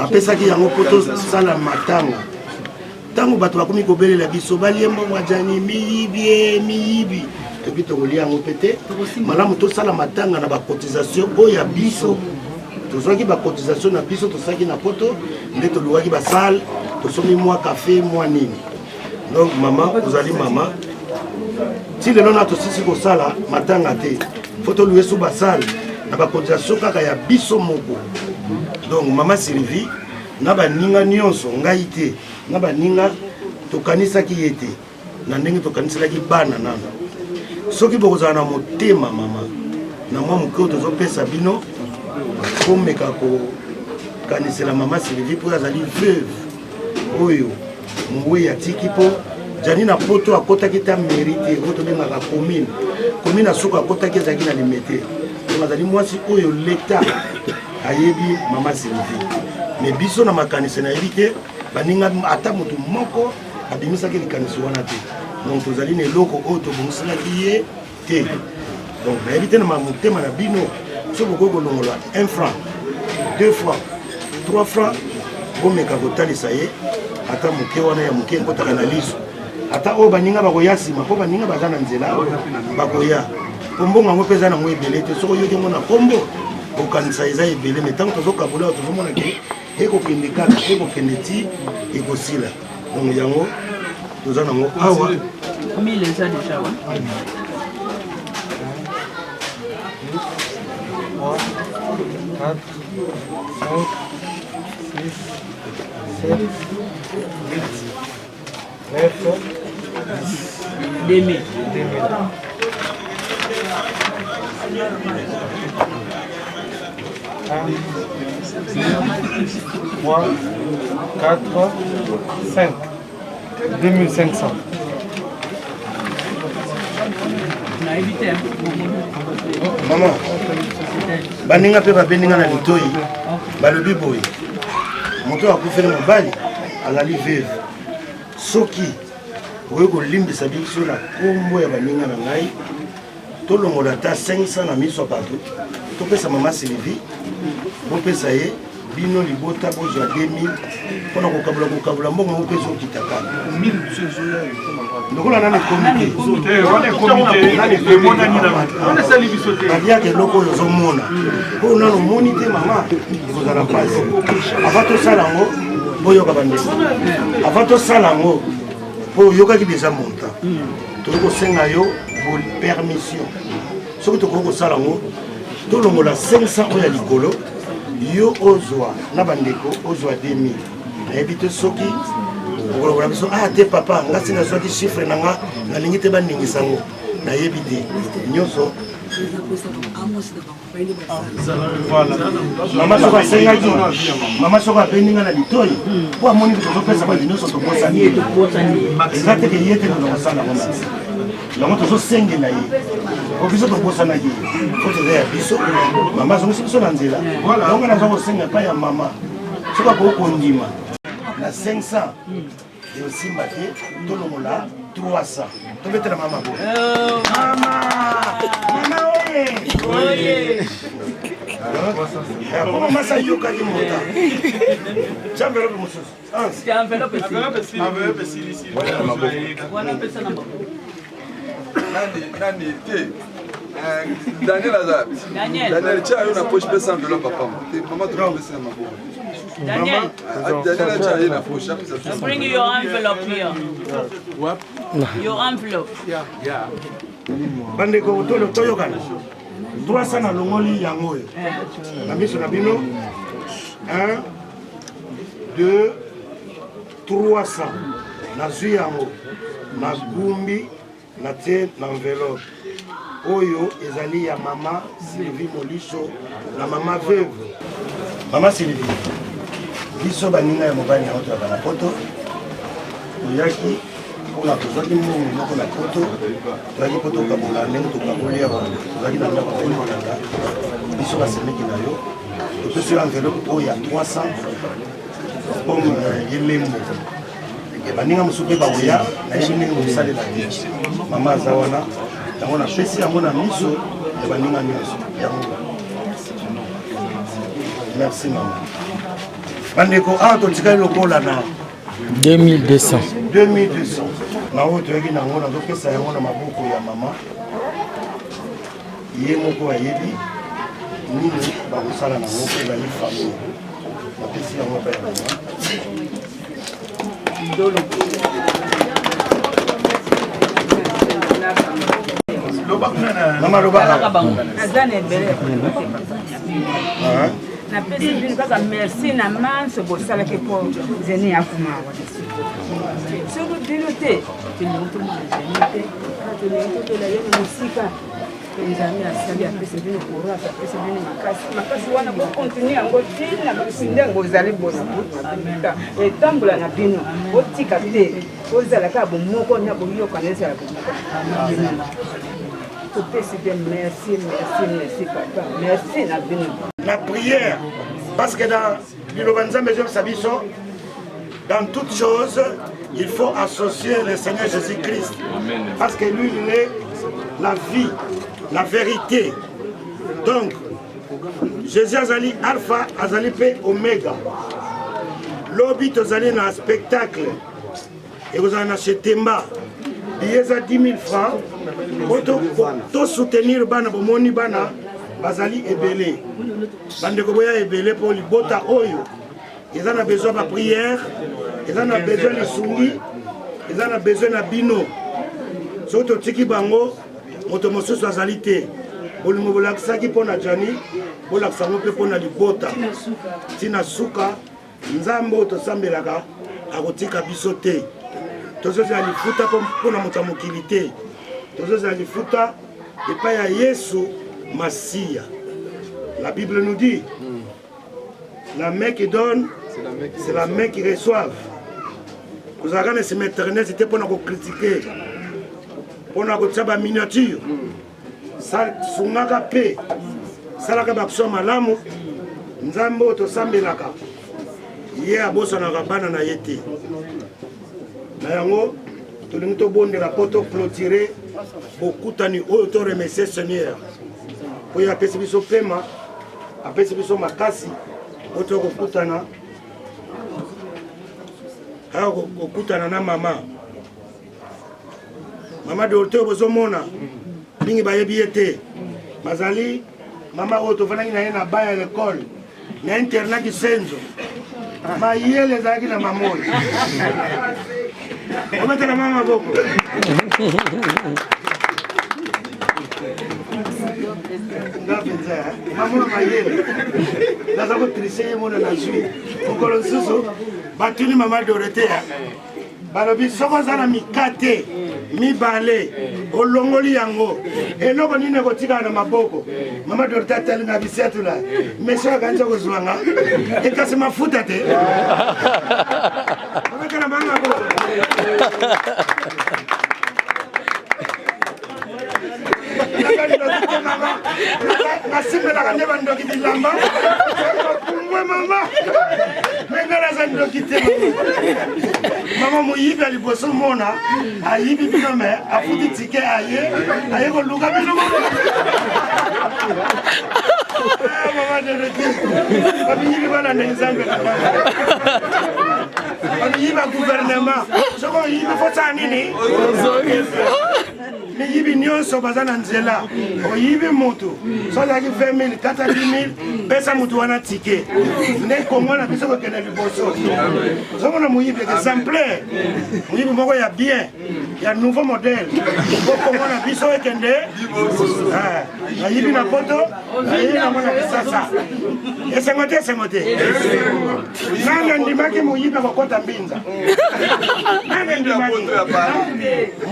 apesaki yango poto sala matanga ntango bato bakomi kobelela biso balie mbongo ya jani miyibi toki tokolia yango mpe te malamu tosala matanga na bacotisation oyo ya biso tozwaki bacotisation na biso tosalaki na poto nde toluwaki basale tosomi mwa kafe mwa nini donc mama ozali mama ti lelo na tosisi kosala matanga te fo toluwe so basale na bacotisation kaka ya biso moko donc mama Sylvie na baninga nyonso ngai te na baninga tokanisaki ye te na ndenge tokaniselaki bana nano soki bokozala na motema mama na mwa moke oyo tozopesa bino komeka kokanisela mama Sylvie mpo azali veuve oyo mwe atiki mpo jani na poto akotaki ta mérite oyo tobengaka commune asuku akotaki ezalaki na limete donc azali mwasi oyo leta ayebi mama Sylvie mais biso na makanisi nayebi te baninga ata moto moko abimisaki likanisi wana te donc tozali na eloko oyo tobongiselaki ye te donc nayebi te na motema na bino so bokoki kolongola 1 franc 2 francs 3 francs bomeka kotalisa ye ata moke wana ya moke ekotaka na liso ata oyo baninga bakoya nsima mpo baninga baza na nzela bakoya mpo mbongo yango mpe eza nango ebele te soki oyoki yango na kombo kokanisa eza ebele me ntango tozokabola oyo tozomona ke ekokende kaka ekokende ti ekosila donc yango toza nango awa Trois, 4, 5, 2500. Maman, baninga mpe babeninga na litoi balobi boye moto akufeli mobali azali veuve soki okoki kolimbisa biso na kombo ya baninga na ngai tolongola ata 500 na miso ya bato topesa mama Sylvie bopesa ye bino libota bozwa 2000 mpona kokabula mbongo ngo mpe ezokita kaka lokola nani komitealiaka eloko oyo ozomona oyo nano omoni te mama ekozala mpasi ava tosala yango boyoka bandeko ava tosala yango mpo oyokaki deja montant tokoki kosenga yo permission soki tokoki kosala yango tolongola 500 oyo ya likolo yo ozwa na bandeko ozwa 2000 nayebi te soki okolokola biso te papa ngasi nazwaki chiffre na nga nalingi te baningisa yango nayebi te nyonso mama soko apendi nga na litoi po amoni ke tozopesa bato nyonso tobosani eza teke ye te tozokosala ngo nasi yango tozosengela ye po biso tobosanaki ye po toza ya biso mama azongisi biso na nzela yango nazwa kosenga epai ya mama soki akoki kondima na 500 eosimba te tolongola 300 tobetela mama bo mama oye Comment masa yokaki mota tia enveloppe mosusu nani te Daniel aza Daniel tia yo na poche pesa enveloppe papa mama tokopesa na maboko Daniel tia yo na poche bring your envelope here. What? Your envelope. Yeah. Bandeko toyokana 300 na longoli yango oyo na miso na bino 1 2 300 nazwi yango na gumbi na tie na enveloppe oyo ezali ya mama Sylvie Moliso na mama veuve. Mama Sylvie biso baninga ya mobali na oto ya poto oyaki mpona tozwaki mbongo moko na poto toyaki po tokabola ndenge tokabolia tozwaki na ndako tokolanda biso basemeki na yo topesi yo enveloppe oyo ya 300 pomme yelembo baninga mosusu mpe baoya nayebi ndenge kosalela te mama aza wana yango napesi yango na miso ya baninga nyonso yango. Merci mama. Bandeko awa totikali lokola na 2200 na oyo toyaki nango nazopesa yango na maboko ya mama ye moko ayebi nini bakosala nango mpe ezali famille napesi yango mpe ya mama loba napesi bino kaka merci na manso bosalaki mpo zeni akoma awa soki bino te tolingi tomona zeni te tolingi totola ye na mosika nzambe asali apesi bino courage apesi bino makasi wana bokontinue yango te na ndenge ozali bonabuta etambola na bino otika te ozala kaka bomoko na boyokana ezala bomoko. Merci, papa. Merci, Nabino. La prière, parce que dans toutes choses, il faut associer le Seigneur Jésus-Christ. Parce que lui, il est la vie, la vérité. Donc, Jésus Azali Alpha, Azali P, Oméga. L'obit Azali dans un spectacle. Et vous en achetez bas. Il y a 10 000 francs pour soutenir bana bomoni bana bazali ebele bandeko boya ebele pour libota oyo ils en a besoin de prière, ils en a besoin de sungi, ils en a besoin de bino soto tiki bango moto mosusu azali te bolingo bolakisaki mpona jani bolakisa ngo mpe mpona libota tina suka nzambe oyo tosambelaka akotika biso te tozozala lifuta mpona moto ya mokili te tozozala lifuta epai ya Yesu Masia. La Bible nous dit la main qui donne c'est la main qui reçoit. kozalaka na nsima internet te mpona kokritike mpona kotia baminiature sungaka mpe salaka bakuso malamu nzambe oyo tosambelaka ye abosanaka bana na ye te. Na yango tolingi tobondela mpo toclotire bokutani oyo toremercie Seigneur oyo apesi biso pema apesi biso makasi oyo tokokutana aya kokutana na mama Dorothée oyo bozomona mingi bayebi ye te bazali mama oyo tofandaki na ye na baya l'école na internat Kisenzo mayele ezalaki na mamoi ometela mama boko mama mayele naza kotrise ye mona na zwi mokolo nsusu batuni mama Dorothée balobi soko oza na mikate mibale olongoli yango eloko nini ekotikala na maboko mama Dorothée atali na bisetula mesio akanisa kozwanga ekasi mafuta te omekela mama boko nasimbelaka nde bandoki bilamba kumbwe mama mengalaza ndoki te mama moyibi ya liboso mona ayibi bino me afuti tike aye koluka bino mama Dorothée babiyibi balanda nzambe babiyiba gouvernement soko oyibi fosala nini miyibi nyonso baza na nzela oyibi moto sozalaki 20 000 kata 10 000 pesa moto wana tike nde kongo na biso kokende liboso ozomona moyibi exemplaire moyibi moko ya bien ya nouveau modèle po kongo na biso ekende nayibi na poto nayibi nango na kisasa esengo te nanga ndimaki moyibi akokota mbinza nanga ndimaki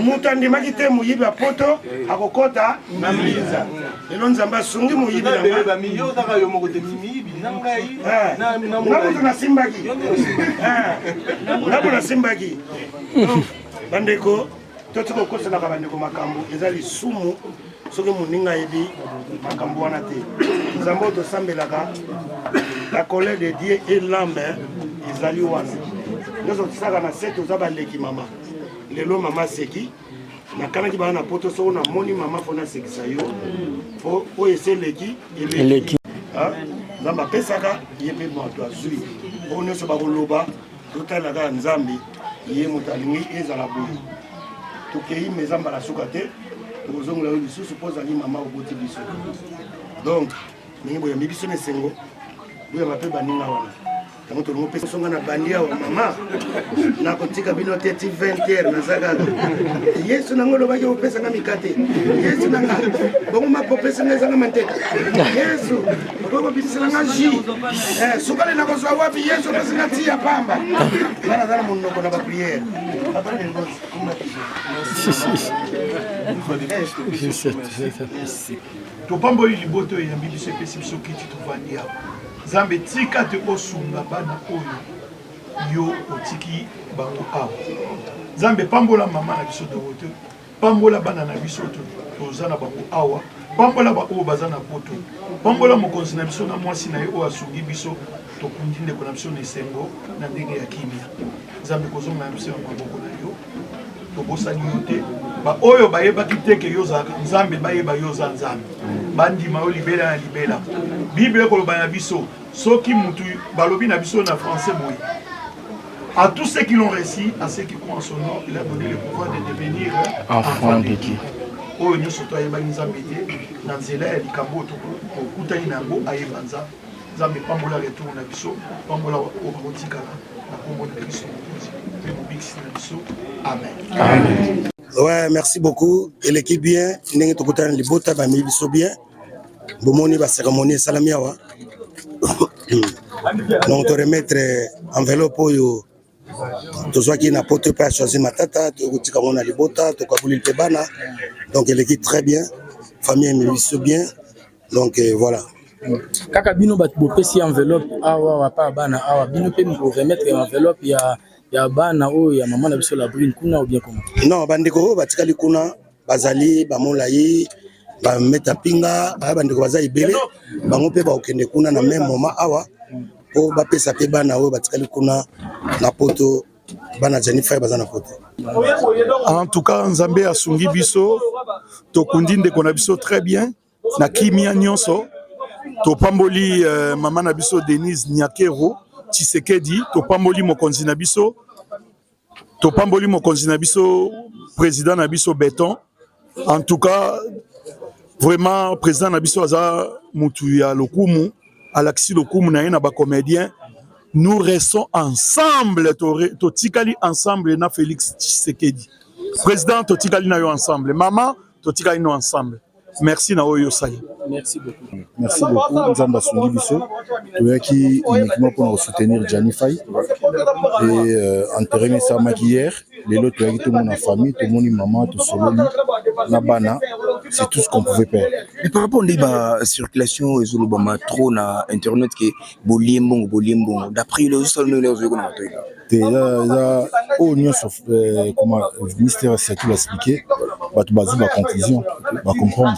moto andimaki te moyibi ya poto akokota na mbinza lelo nzambe asungi moyibi namoto nasimbaki nabo nasimbaki bandeko totika kokoselaka bandeko makambo eza lisumu soki moninga ayebi makambo wana te nzambe oyo tosambelaka la colère de Dieu et l'âme ezali wana nyonso tosaka na se toza baleki mama lelo mama aseki nakanaki bana na poto soko namoni mama fo nasekisa yo po oyo ese eleki nzambe apesaka ye mpe moto azwi oyo nyonso bakoloba totalaka nzambe ye moto alingi ezala boye tokei me nzambe alasuka te tokozongola yo lisusu mpo ozali mama oboti biso donc ndenge boyambi biso na esengo boyamba mpe baninga wana yango tolongo mpe songa na bandi awa mama nakotika bino te ti 20h naza kaka yesu nango olobaki opesanga mikate yesu nanga bongo mapopesanga ezanga manteka yesu okokobidiselanga ji sukali nakozwa wapi yesu opesanga ti ya pamba wana aza na monoko na bapriere topamboli liboto eyambi biso epesi biso kiti tovandi awa nzambe tika te osunga bana oyo yo otiki bango awa nzambe pambola mama na biso dorote pambola bana na biso toza na bango awa pambola baoyo baza na poto pambola mokonzi na biso na mwasi na ye oyo asungi biso tokundi ndeko na biso na esengo na ndenge ya kimia nzambe kozonga na biso ya maboko na yo tobosani yo te baoyo bayebaki teke yo za nzambe bayeba yo za nzambe bandima yo libela na libela bible ekoloba na biso soki mutu balobi na biso na français boye à tous ceux qui l'ont réussi, à ceux qui croient en son nom, il a donné le pouvoir de devenir enfant de Dieu. Oyo nyonso to ayeba nzambe te na nzela ya likambo okutani nango ayeba nzambe pambola retour na biso pambola okotikala na kombo na Kristo mpe mobikisi na biso amen. Amen. Ouais, merci beaucoup. Et l'équipe bien, ndenge tokutana libota ba mi biso bien. Bomoni ba cérémonie salami awa. Donc te remettre enveloppe oyo tozwaki na poto pe choisir matata tokotika mona libota tokabuli pe bana. Donc l'équipe très bien, famille mi biso bien. Donc voilà. Kaka bino bat bopesi enveloppe awa wa pa bana awa bino pe mo remettre enveloppe ya bana oyo ya maman na biso la brune kuna ou bien comment? Non, bandeko batikali kuna bazali bamolayi ba meta pinga bandeko bazali belé bango pe ba okende kuna na même moment awa po ba pesa pe bana oyo batikali kuna na poto bana Jennifer bazana poto. En tout cas nzambe asungi biso tokundi ndeko na biso très bien na kimia nyonso topamboli maman na biso Denise Nyakero Tshisekedi topamboli mokonzi na biso président na biso Béton. En tout cas vraiment président na biso aza mutu ya lokumu Alexis lokumu na ye na ba comédien. Nous restons ensemble totikali ensemble na Félix Tshisekedi président totikali na yo ensemble maman totikali no ensemble. Merci na oyo sali. Merci beaucoup. Merci beaucoup. Nzamba Sungi Biso. Qui uniquement pour soutenir Gianni Faye. Et enterrer ça hier. Les autres, tout le monde en famille, tout le monde, maman, tout solo, Nabana. C'est tout ce qu'on pouvait faire. Mais par rapport à la circulation, ils ont trop na internet qui boliembong. D'après les autres, comment le ministère s'est tout expliqué, tu bases la conclusion, va comprendre.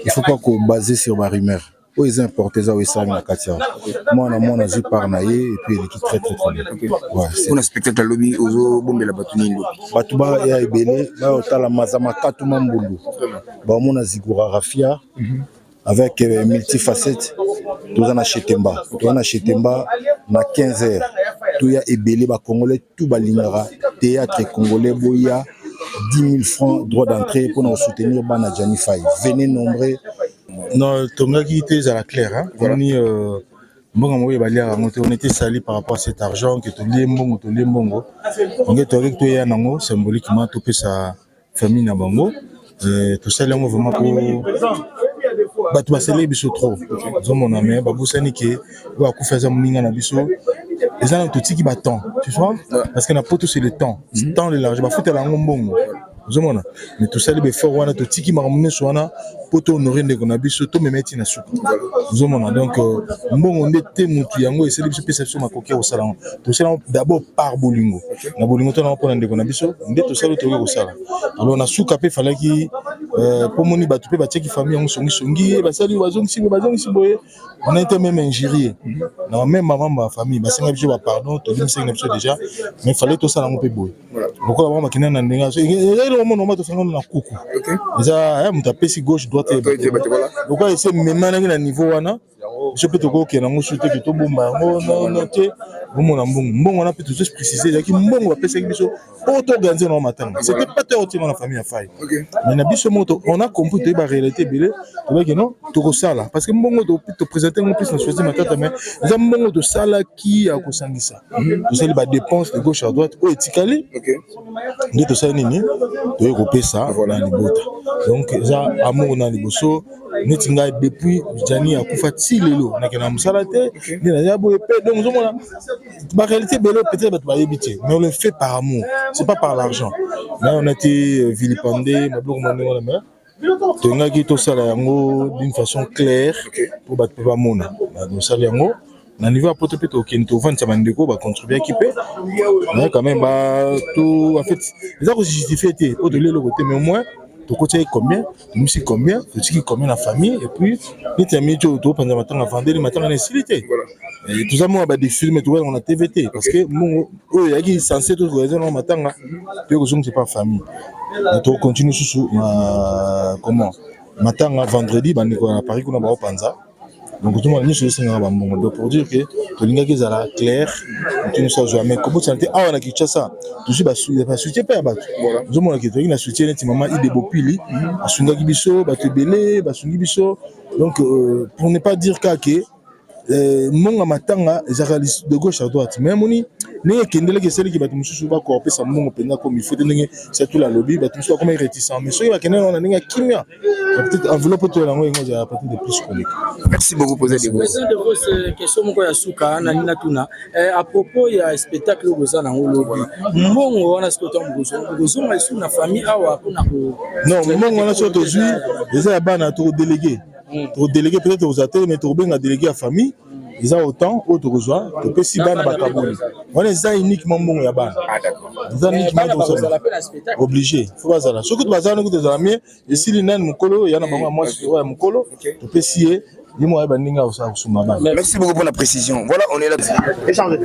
Il ne faut pas qu'on base sur ma rumeur. Où ils importent ça, où ils savent la Katia. Moi, on a vu par Naye et puis l'équipe très très bien. Ouais, on a spectacle lobby aux bombes de la Batuni. Batuba et Ibele, là, on a la Mazama Katouma Mbulu. On a Zigura Rafia avec multifacettes. Tout en Chetemba. Tout en Chetemba, na 15h. Tout y a Ibele, Congolais, tout balinara. Théâtre congolais, Boya. 10 000 francs droit d'entrée pour nous soutenir Bana Gianni Faye. Venez nombreux. Non, Tonga qui était à la claire. Hein? On était sali par rapport à cet argent que tu limbongo. On est symboliquement topé sa famille na bango. Tout ça là vraiment pour batu basele biso trop. Zomo na me babusani ke wa kufaza muninga na biso. Les gens tout qui battent, tu vois, parce qu'on a pas tout c'est le temps de l'argent. Bah faut la ngombongo. Mais tout ça les efforts wana tout qui m'a ramené sur wana pour honorer les qu'on a biso to me mettre na soupe. Donc mbongo ndete mutu yango essayer biso perception makokia au salon. Tout ça d'abord par bolingo. Na bolingo to na pona ndeko na biso ndete tout ça le toke au salon. Alors na souka pe fallait qui pour moni batu pe batie qui famille on songi basali bazongi si boye on a été même injurié. Na même maman ma famille ba senga biso ba pardon to lim senga biso déjà mais fallait tout ça na ngopé boye. Pourquoi maman makina na ndenga so moment to fanga na kuku. Déjà muta pesi gauche droite pourquoi essayer même na niveau wana je peux te go ke na ngosuté que to bomba ngo noté bomona mbongo na peut tout préciser que mbongo ba pesi biso auto organiser no matin. C'était pas tellement dans la famille à faille. Mais na biso moto on a compris que la réalité belé to que non to sala parce que mbongo to présenter mon plus na choisir matata mais za mbongo to sala qui a kosangisa. To sala ba dépense de gauche à droite o etikali. Nde to sala nini to ekope ça voilà ni bota. Donc ça amour na liboso netinga depuis Gianni akufa tilelo na kana musala te ni na yabo epé donc zomona ba réalité belé peut-être ba yebité mais on le fait par amour, c'est pas par l'argent. Là on a été vilipendé maboko monengo na mer tonga ki to sala yango d'une façon claire pour battre pas mona donc sala yango na niveau apoto pe to kento vendre sa bandeko ba contribuer équipé mais quand même ba tout en fait les a justifié té pour de le côté mais au moins tu côté combien tu me sais combien tu combien la famille et puis ni terminé tout pendant matin à vendre les matins en facilité et tout ça moi ba des films tout on a TVT parce que mon oh il y a censé tout raison au matin tu que c'est pas famille tu continue sous comment matin à vendredi ba ni à Paris qu'on a ba panza donc tout le monde sur le bambon donc pour dire que to linga ki zala clair tu ne sais jamais comment ça était ah on a kicha ça toujours ba soutien pas ba voilà je mon ki to ina soutien net maman ide bopili asunga ki biso ba te belé ba sungi biso donc pour ne pas dire que monga matanga ezalisi de gauche à droite mais moni ne kendele ke seli ki batu mususu ba ko pesa mongo penga comme il faut tenir c'est tout la lobby batu mususu comme réticent mais soki ba kendele on a ninga kimia peut-être enveloppe to la ngo ya peut-être de plus chronique. Merci beaucoup poser des questions moko ya suka na nina tuna à propos ya spectacle oza na lobby mbongo wana sikoto mbuzo ma isu na famille awa kuna ko non mbongo wana soto zui eza ya bana to délégué peut-être aux ateliers mais to benga délégué à famille ils ont autant autre rejoint que peut si bana bakaboni on est ça uniquement mbongo ya bana ça uniquement obligé faut pas ça là ce que tu vas ça que des amis et si l'inen mukolo yana bango moi ouais mukolo to peut si ni moi bandinga au suma bana. Merci beaucoup pour la précision. Voilà, on est là. Échange.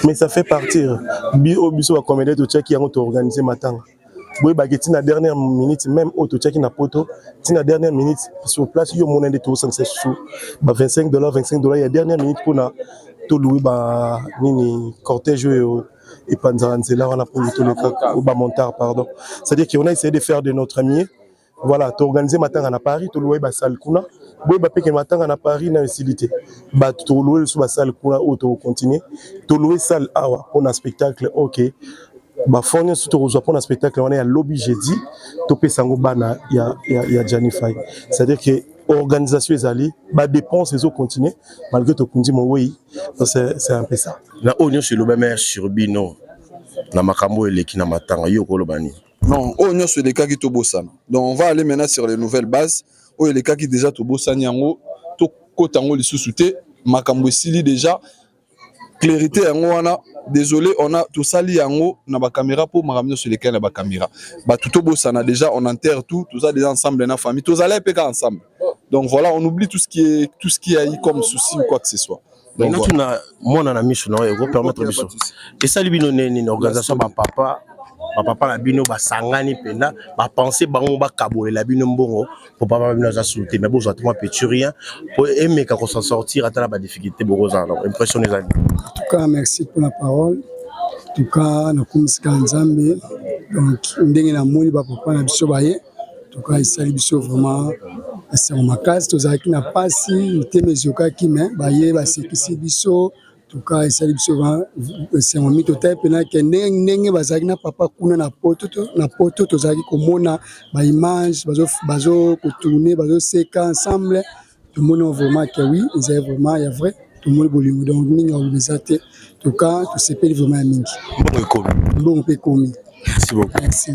Mais ça fait partir. Biso va commander tout check qui a organisé matin. Oui, bageti na dernière minute même auto check na poto. Na dernière minute sur place yo monnaie de 216 sous. Ba $25, $25 il y a dernière minute pour na to louer ba nini cortège et panzanzela on a pour tout le cas ou ba montard pardon. C'est-à-dire qu'on a essayé de faire de notre mieux. Voilà, tu organisé matin à Paris, tu louer ba salle kuna. Boy ba peke matin à Paris na facilité. Ba tu louer sur ba salle kuna ou tu continuer. Tu louer salle awa pour un spectacle OK. Ba fournir surtout rejoint pour un spectacle on est à lobby jeudi. Topé sango bana ya Gianni Faye. C'est-à-dire que organisation ezali ba dépenses les autres continuer malgré to kundi mo oui. C'est un peu ça. La onyo sur le même sur bino. Na makambo eleki na matanga yo ko lobani. Non, on sur les cas qui tobosana. Donc on va aller maintenant sur les nouvelles bases. Oh les cas qui déjà tobosana yango to kotango les sous-souté makambo sili déjà clarité yango wana. Désolé, on a tout sali yango na ba caméra pour makambo sur lesquels na ba caméra. Ba tout tobosana déjà on enterre tout ça déjà ensemble na famille. Tous allez péka ensemble. Donc voilà, on oublie tout ce qui a eu comme souci ou quoi que ce soit. Donc voilà. Moi on a mis sur nous permettre biso. Et ça libino une organisation ba papa la bino ba sangani pena ba penser bango ba kabole la bino mbongo pour papa bino za souter mais besoin tout petit rien pour aimer quand on s'en sortir à la difficulté bokoza alors impression les amis. En tout cas merci pour la parole. En tout cas na kumisika nzambe donc ndenge na moni ba papa na biso baye. En tout cas il sali biso vraiment c'est ma case tozaki na pasi temezoka ki mais baye ba sekisi biso. En tout cas, c'est un mythe total pena que ndenge bazaki na papa kuna na poto tozaki komona ba image bazo ko tourner bazo seka ensemble tout le monde vraiment que oui c'est vraiment il y a vrai tout le monde bolingo donc ninga obezate en tout cas tout se pèle vraiment mingi bon pe komi merci beaucoup merci